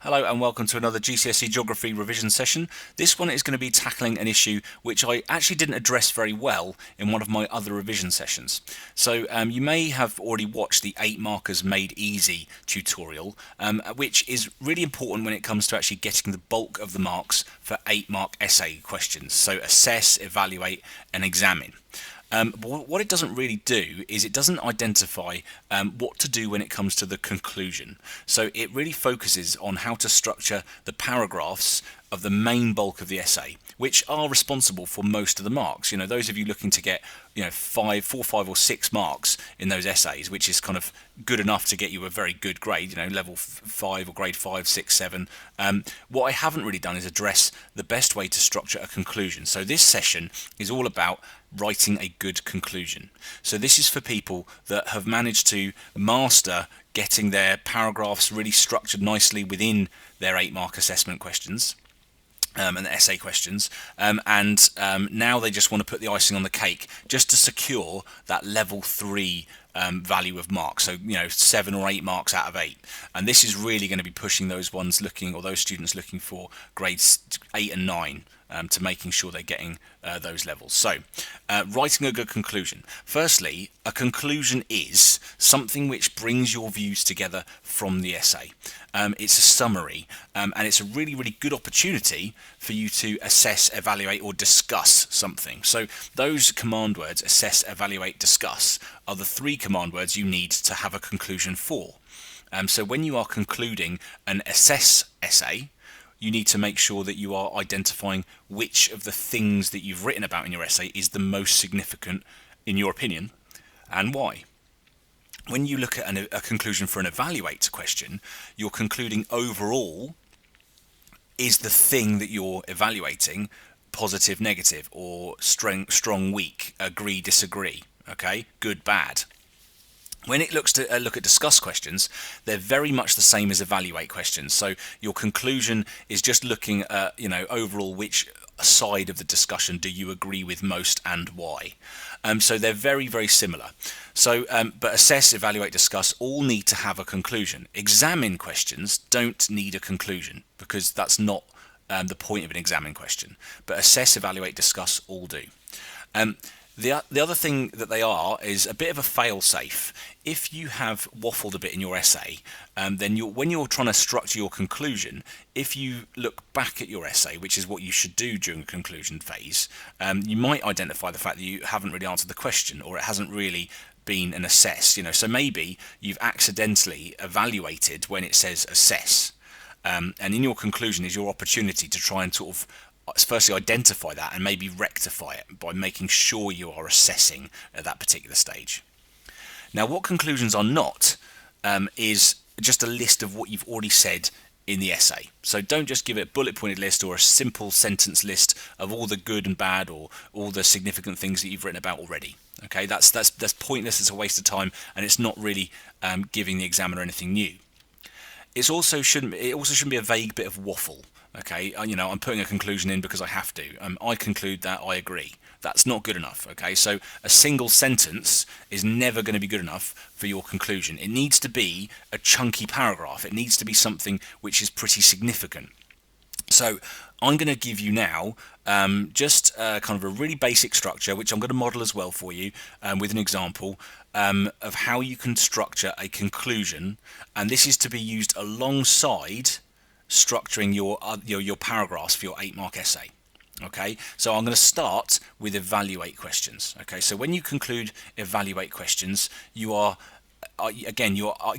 Hello and welcome to another GCSE Geography revision session. This one is going to be tackling an issue which I actually didn't address very well in one of my other revision sessions. So you may have already watched the 8 Markers Made Easy tutorial, which is really important when it comes to actually getting the bulk of the marks for 8-mark essay questions. So assess, evaluate and examine. But what it doesn't really do is it doesn't identify what to do when it comes to the conclusion. So it really focuses on how to structure the paragraphs of the main bulk of the essay, which are responsible for most of the marks. You know, those of you looking to get 4, 5 or 6 marks in those essays, which is kind of good enough to get you a very good grade, level 5 or grade 5, 6, 7. What I haven't really done is address the best way to structure a conclusion. So this session is all about writing a good conclusion. So this is for people that have managed to master getting their paragraphs really structured nicely within their 8-mark assessment questions. And the essay questions, and now they just want to put the icing on the cake just to secure that level 3 value of marks, so 7 or 8 marks out of 8. And this is really going to be pushing those ones looking, or those students looking for grades 8 and 9 to making sure they're getting those levels. So writing a good conclusion. Firstly, a conclusion is something which brings your views together from the essay. It's a summary, and it's a really, really good opportunity for you to assess, evaluate, or discuss something. So those command words, assess, evaluate, discuss, are the 3 command words you need to have a conclusion for. So when you are concluding an assess essay, you need to make sure that you are identifying which of the things that you've written about in your essay is the most significant in your opinion, and why. When you look at a conclusion for an evaluate question, you're concluding overall, is the thing that you're evaluating positive, negative, or strong, weak, agree, disagree, okay, good, bad. When it looks to look at discuss questions, they're very much the same as evaluate questions. So your conclusion is just looking at, overall which side of the discussion do you agree with most and why. So they're very, very similar. So, but assess, evaluate, discuss all need to have a conclusion. Examine questions don't need a conclusion because that's not the point of an examine question. But assess, evaluate, discuss all do. The other thing that they are is a bit of a fail-safe. If you have waffled a bit in your essay, then when you're trying to structure your conclusion, if you look back at your essay, which is what you should do during the conclusion phase, you might identify the fact that you haven't really answered the question, or it hasn't really been an assess. So maybe you've accidentally evaluated when it says assess, and in your conclusion is your opportunity to try and sort of firstly identify that and maybe rectify it by making sure you are assessing at that particular stage. Now, what conclusions are not is just a list of what you've already said in the essay. So don't just give it a bullet pointed list or a simple sentence list of all the good and bad or all the significant things that you've written about already. Okay, that's pointless, it's a waste of time, and it's not really giving the examiner anything new. It also shouldn't be a vague bit of waffle. Okay, I'm putting a conclusion in because I have to. I conclude that I agree. That's not good enough. Okay, so a single sentence is never going to be good enough for your conclusion. It needs to be a chunky paragraph. It needs to be something which is pretty significant. So I'm going to give you now just kind of a really basic structure, which I'm going to model as well for you with an example of how you can structure a conclusion, and this is to be used alongside structuring your paragraphs for your 8-mark essay. Okay, so I'm going to start with evaluate questions. Okay, so when you conclude evaluate questions, you are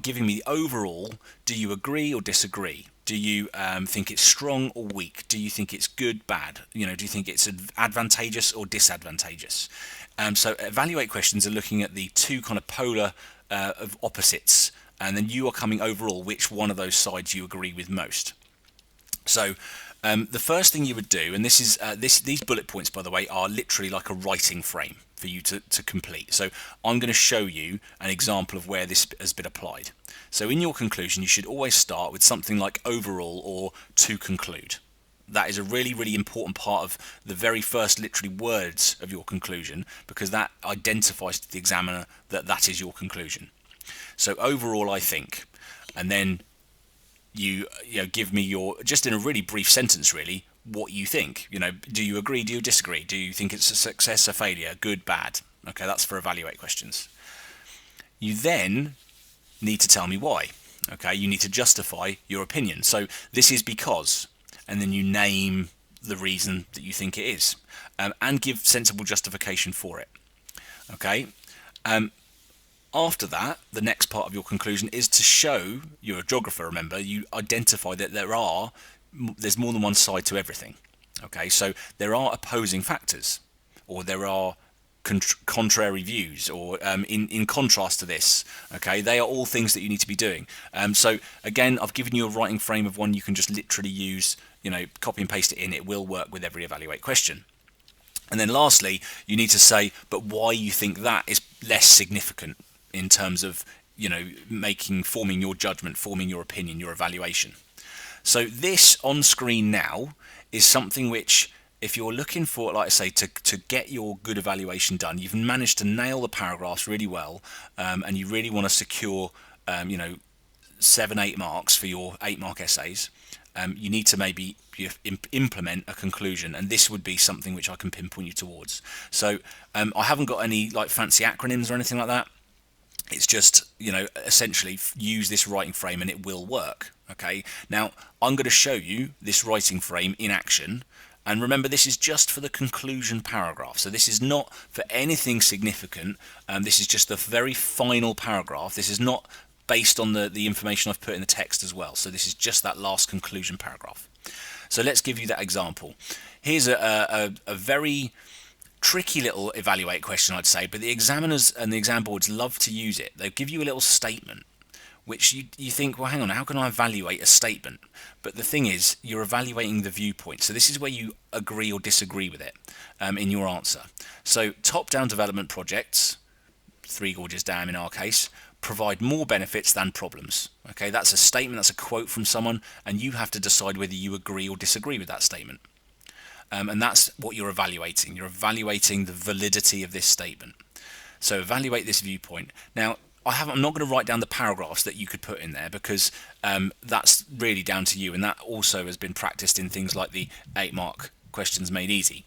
giving me the overall. Do you agree or disagree? Do you think it's strong or weak? Do you think it's good, bad? Do you think it's advantageous or disadvantageous? So evaluate questions are looking at the 2 kind of polar of opposites, and then you are coming overall which one of those sides you agree with most. So the first thing you would do, and this is these bullet points, by the way, are literally like a writing frame for you to complete. So I'm going to show you an example of where this has been applied. So in your conclusion, you should always start with something like overall or to conclude. That is a really, really important part of the very first literally words of your conclusion, because that identifies to the examiner that that is your conclusion. So overall, I think, and then you know, give me your, just in a really brief sentence really, what you think. You know, do you agree, do you disagree, do you think it's a success, a failure, good, bad? Okay, that's for evaluate questions. You then need to tell me why. Okay, you need to justify your opinion. So this is because, and then you name the reason that you think it is, and give sensible justification for it. Okay. After that, the next part of your conclusion is to show, you're a geographer, remember, you identify that there's more than one side to everything. Okay, so there are opposing factors, or there are contrary views, or in contrast to this. Okay, they are all things that you need to be doing. So again, I've given you a writing frame of one you can just literally use, you know, copy and paste it in. It will work with every evaluate question. And then lastly, you need to say, but why you think that is less significant in terms of, you know, forming your judgment, forming your opinion, your evaluation. So this on screen now is something which, if you're looking for, like I say, to get your good evaluation done, you've managed to nail the paragraphs really well, and you really want to secure, you know, 7-8 marks for your 8-mark essays. You need to maybe implement a conclusion, and this would be something which I can pinpoint you towards. So I haven't got any like fancy acronyms or anything like that. It's just, you know, essentially use this writing frame and it will work. Okay, now I'm going to show you this writing frame in action, and remember, this is just for the conclusion paragraph, so this is not for anything significant. This is just the very final paragraph. This is not based on the information I've put in the text as well, so this is just that last conclusion paragraph. So let's give you that example. Here's a very tricky little evaluate question, I'd say, but the examiners and the exam boards love to use it. They'll give you a little statement which you think, well, hang on, how can I evaluate a statement? But the thing is, you're evaluating the viewpoint. So this is where you agree or disagree with it in your answer. So top-down development projects, Three Gorges Dam in our case, provide more benefits than problems. Okay, that's a statement, that's a quote from someone, and you have to decide whether you agree or disagree with that statement. And that's what you're evaluating. You're evaluating the validity of this statement. So evaluate this viewpoint. Now, I'm not going to write down the paragraphs that you could put in there, because that's really down to you, and that also has been practiced in things like the 8-mark questions made easy.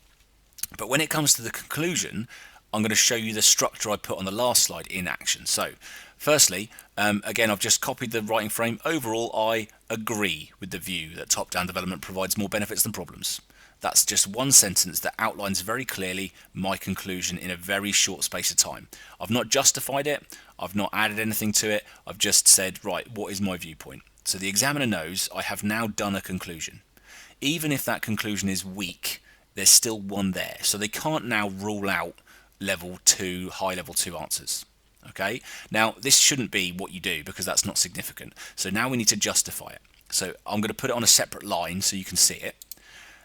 But when it comes to the conclusion, I'm going to show you the structure I put on the last slide in action. So firstly, again, I've just copied the writing frame. Overall, I agree with the view that top-down development provides more benefits than problems. That's just one sentence that outlines very clearly my conclusion in a very short space of time. I've not justified it, I've not added anything to it, I've just said, right, what is my viewpoint? So the examiner knows I have now done a conclusion. Even if that conclusion is weak, there's still one there. So they can't now rule out level 2, high level 2 answers. Okay, now this shouldn't be what you do, because that's not significant. So now we need to justify it. So I'm going to put it on a separate line so you can see it.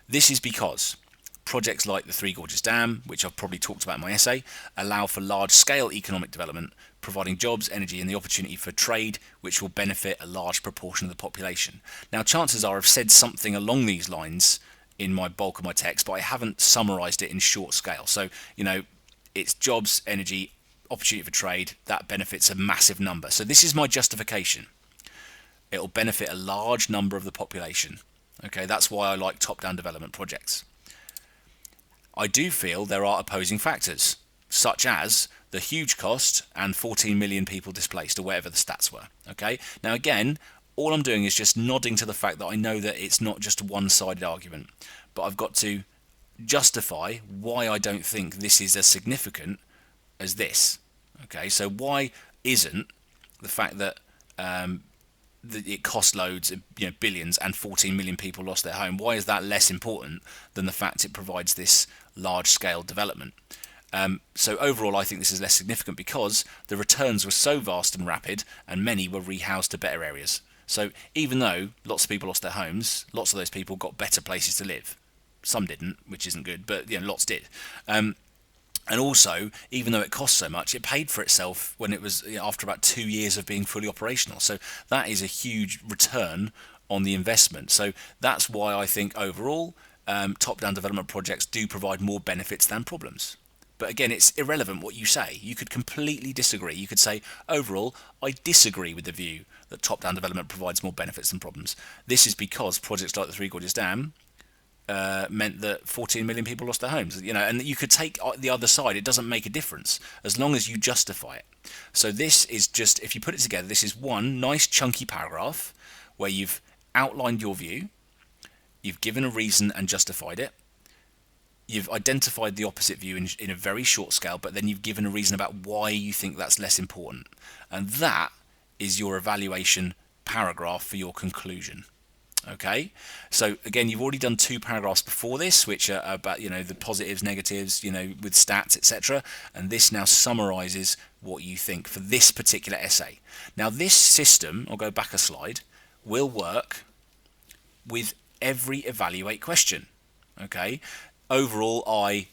This is because projects like the Three Gorges Dam, which I've probably talked about in my essay, allow for large-scale economic development, providing jobs, energy, and the opportunity for trade, which will benefit a large proportion of the population. Now, chances are I've said something along these lines in my bulk of my text, but I haven't summarised it in short scale. So, you know, it's jobs, energy, opportunity for trade, that benefits a massive number. So this is my justification. It'll benefit a large number of the population. Okay, that's why I like top-down development projects. I do feel there are opposing factors, such as the huge cost and 14 million people displaced, or whatever the stats were. Okay, now again, all I'm doing is just nodding to the fact that I know that it's not just a one-sided argument, but I've got to justify why I don't think this is as significant as this. Okay, so why isn't the fact that it cost loads, you know, billions, and 14 million people lost their home, why is that less important than the fact it provides this large-scale development? So overall, I think this is less significant because the returns were so vast and rapid, and many were rehoused to better areas. So even though lots of people lost their homes, lots of those people got better places to live. Some didn't, which isn't good, but you know, lots did. And also, even though it cost so much, it paid for itself when it was, you know, after about 2 years of being fully operational. So that is a huge return on the investment. So that's why I think overall, top-down development projects do provide more benefits than problems. But again, it's irrelevant what you say. You could completely disagree. You could say, overall, I disagree with the view that top-down development provides more benefits than problems. This is because projects like the Three Gorges Dam meant that 14 million people lost their homes. And you could take the other side. It doesn't make a difference as long as you justify it. So this is just, if you put it together, this is one nice chunky paragraph where you've outlined your view, you've given a reason and justified it, you've identified the opposite view in a very short scale, but then you've given a reason about why you think that's less important. And that is your evaluation paragraph for your conclusion. Okay, so again, you've already done 2 paragraphs before this, which are about the positives, negatives, with stats, etc. And this now summarizes what you think for this particular essay. Now, this system, I'll go back a slide, will work with every evaluate question. Okay, overall, I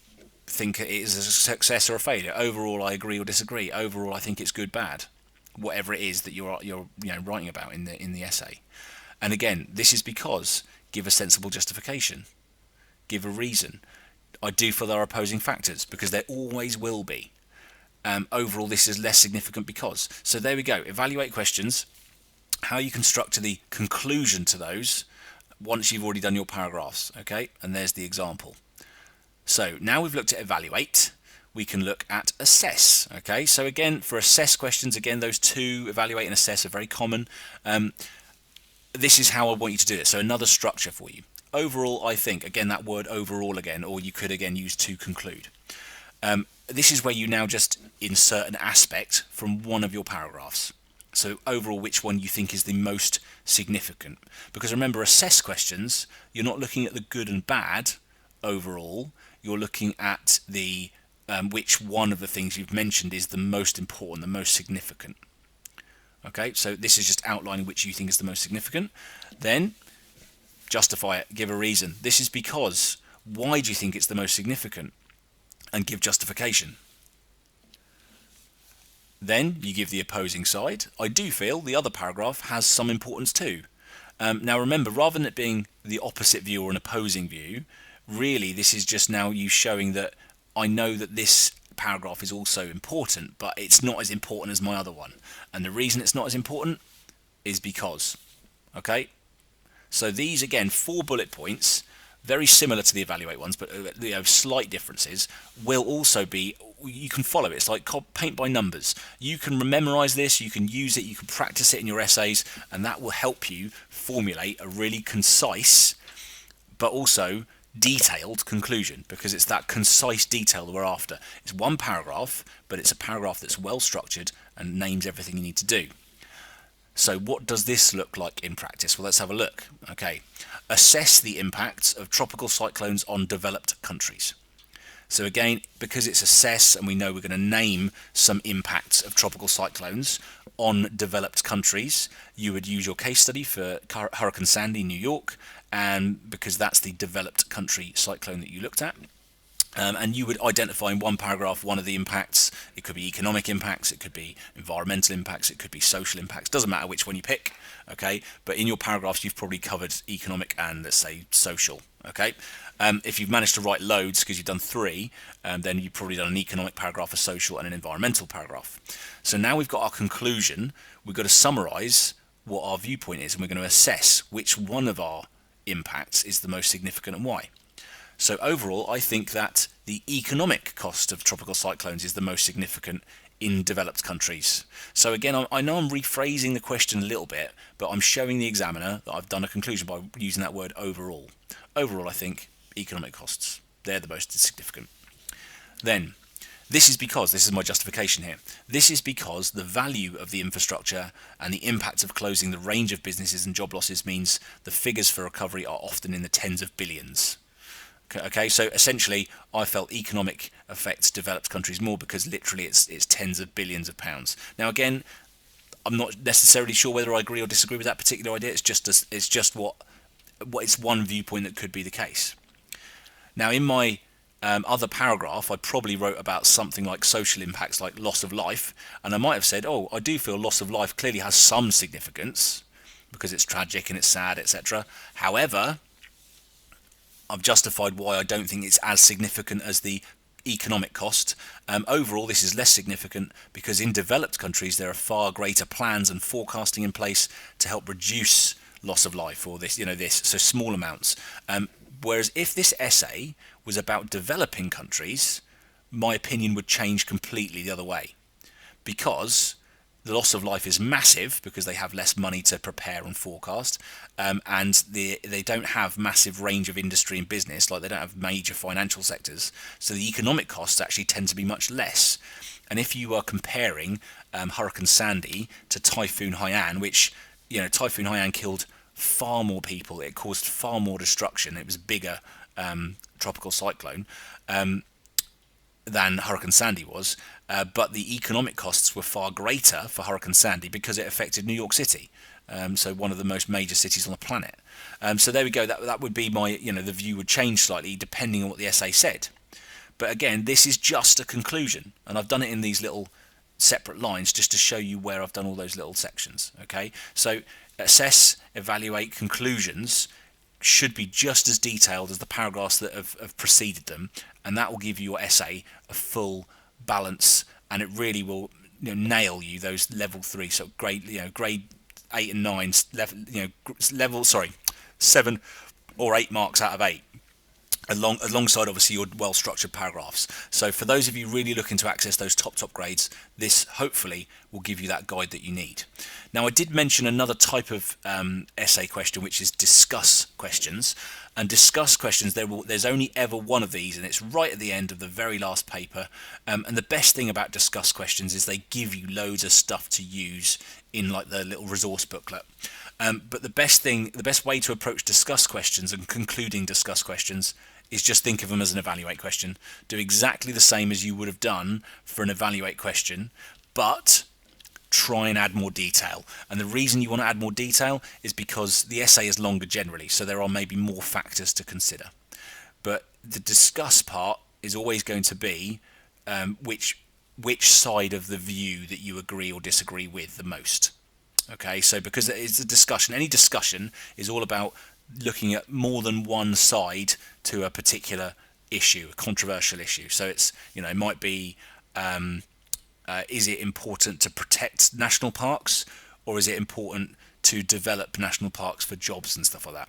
think it is a success or a failure. Overall, I agree or disagree. Overall, I think it's good, bad, whatever it is that you're writing about in the essay. And again, this is because give a sensible justification, give a reason. I do feel there are opposing factors, because there always will be. Overall, this is less significant because. So there we go. Evaluate questions, how you construct to the conclusion to those once you've already done your paragraphs. Okay, and there's the example. So now we've looked at evaluate, we can look at assess. Okay, so again, for assess questions, again, those 2, evaluate and assess, are very common. This is how I want you to do it. So another structure for you. Overall, I think, again, that word overall again, or you could again use to conclude. This is where you now just insert an aspect from one of your paragraphs. So overall, which one you think is the most significant. Because remember, assess questions, you're not looking at the good and bad overall. You're looking at the which one of the things you've mentioned is the most important, the most significant. Okay, so this is just outlining which you think is the most significant. Then justify it, give a reason. This is because. Why do you think it's the most significant? And give justification. Then you give the opposing side. I do feel the other paragraph has some importance too. Now remember, rather than it being the opposite view or an opposing view, really this is just now you showing that I know that this paragraph is also important, but it's not as important as my other one. And the reason it's not as important is because. Okay, so these again, 4 bullet points, very similar to the evaluate ones, but slight differences, will also be, you can follow it. It's like paint by numbers. You can memorize this, you can use it, you can practice it in your essays, and that will help you formulate a really concise but also detailed conclusion, because it's that concise detail that we're after. It's 1 paragraph, but it's a paragraph that's well structured and names everything you need to do. So what does this look like in practice? Well, let's have a look. Okay, assess the impacts of tropical cyclones on developed countries. So again, because it's assess and we know we're going to name some impacts of tropical cyclones on developed countries, you would use your case study for Hurricane Sandy in New York, and because that's the developed country cyclone that you looked at. And you would identify in 1 paragraph one of the impacts. It could be economic impacts, it could be environmental impacts, it could be social impacts. Doesn't matter which one you pick, okay? But in your paragraphs, you've probably covered economic and, let's say, social, okay? If you've managed to write loads because you've done 3, then you've probably done an economic paragraph, a social, and an environmental paragraph. So now we've got our conclusion. We've got to summarise what our viewpoint is, and we're going to assess which one of our impacts is the most significant and why. So overall, I think that the economic cost of tropical cyclones is the most significant in developed countries. So again, I know I'm rephrasing the question a little bit, but I'm showing the examiner that I've done a conclusion by using that word overall. Overall, I think economic costs, they're the most significant. Then, this is my justification here. This is because the value of the infrastructure and the impact of closing the range of businesses and job losses means the figures for recovery are often in the tens of billions. Okay, so essentially, I felt economic affects developed countries more because literally it's tens of billions of pounds. Now again, I'm not necessarily sure whether I agree or disagree with that particular idea. It's just what it's one viewpoint that could be the case. Now in my other paragraph, I probably wrote about something like social impacts, like loss of life, and I might have said, oh, I do feel loss of life clearly has some significance because it's tragic and it's sad, etc. However, I've justified why I don't think it's as significant as the economic cost. Overall, this is less significant because in developed countries there are far greater plans and forecasting in place to help reduce loss of life, or so small amounts. Whereas if this essay was about developing countries, my opinion would change completely the other way, because the loss of life is massive because they have less money to prepare and forecast, and they don't have massive range of industry and business, like they don't have major financial sectors, so the economic costs actually tend to be much less. And if you are comparing Hurricane Sandy to Typhoon Haiyan, which, Typhoon Haiyan killed far more people, it caused far more destruction, it was a bigger tropical cyclone than Hurricane Sandy was, but the economic costs were far greater for Hurricane Sandy because it affected New York City, so one of the most major cities on the planet. So there we go. That would be my, the view would change slightly depending on what the essay said. But again, this is just a conclusion, and I've done it in these little separate lines just to show you where I've done all those little sections. Okay, so assess, evaluate, conclusions should be just as detailed as the paragraphs that have preceded them, and that will give you your essay a full balance, and it really will nail you those level 3, so grade 8 and 9 level 7 or 8 marks out of 8, alongside obviously your well-structured paragraphs. So for those of you really looking to access those top grades, this hopefully will give you that guide that you need. Now, I did mention another type of essay question, which is discuss questions. And discuss questions, there's only ever one of these, and it's right at the end of the very last paper. And the best thing about discuss questions is they give you loads of stuff to use in like the little resource booklet. But the best way to approach discuss questions and concluding discuss questions is just think of them as an evaluate question. Do exactly the same as you would have done for an evaluate question, but try and add more detail. And the reason you want to add more detail is because the essay is longer generally, so there are maybe more factors to consider. But the discuss part is always going to be which side of the view that you agree or disagree with the most. Okay, so because it's a discussion, any discussion is all about looking at more than one side to a particular issue, a controversial issue. So it's, it might be, is it important to protect national parks, or is it important to develop national parks for jobs and stuff like that?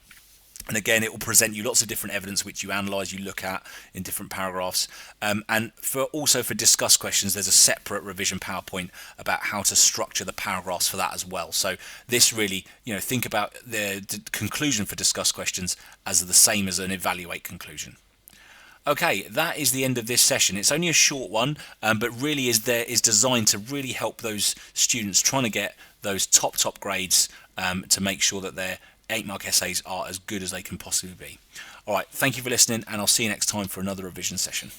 And again, it will present you lots of different evidence which you analyse, you look at in different paragraphs. And for discuss questions, there's a separate revision PowerPoint about how to structure the paragraphs for that as well. So this really, think about the conclusion for discuss questions as the same as an evaluate conclusion. Okay, that is the end of this session. It's only a short one, but really is designed to really help those students trying to get those top grades to make sure that their 8-mark essays are as good as they can possibly be. Alright, thank you for listening, and I'll see you next time for another revision session.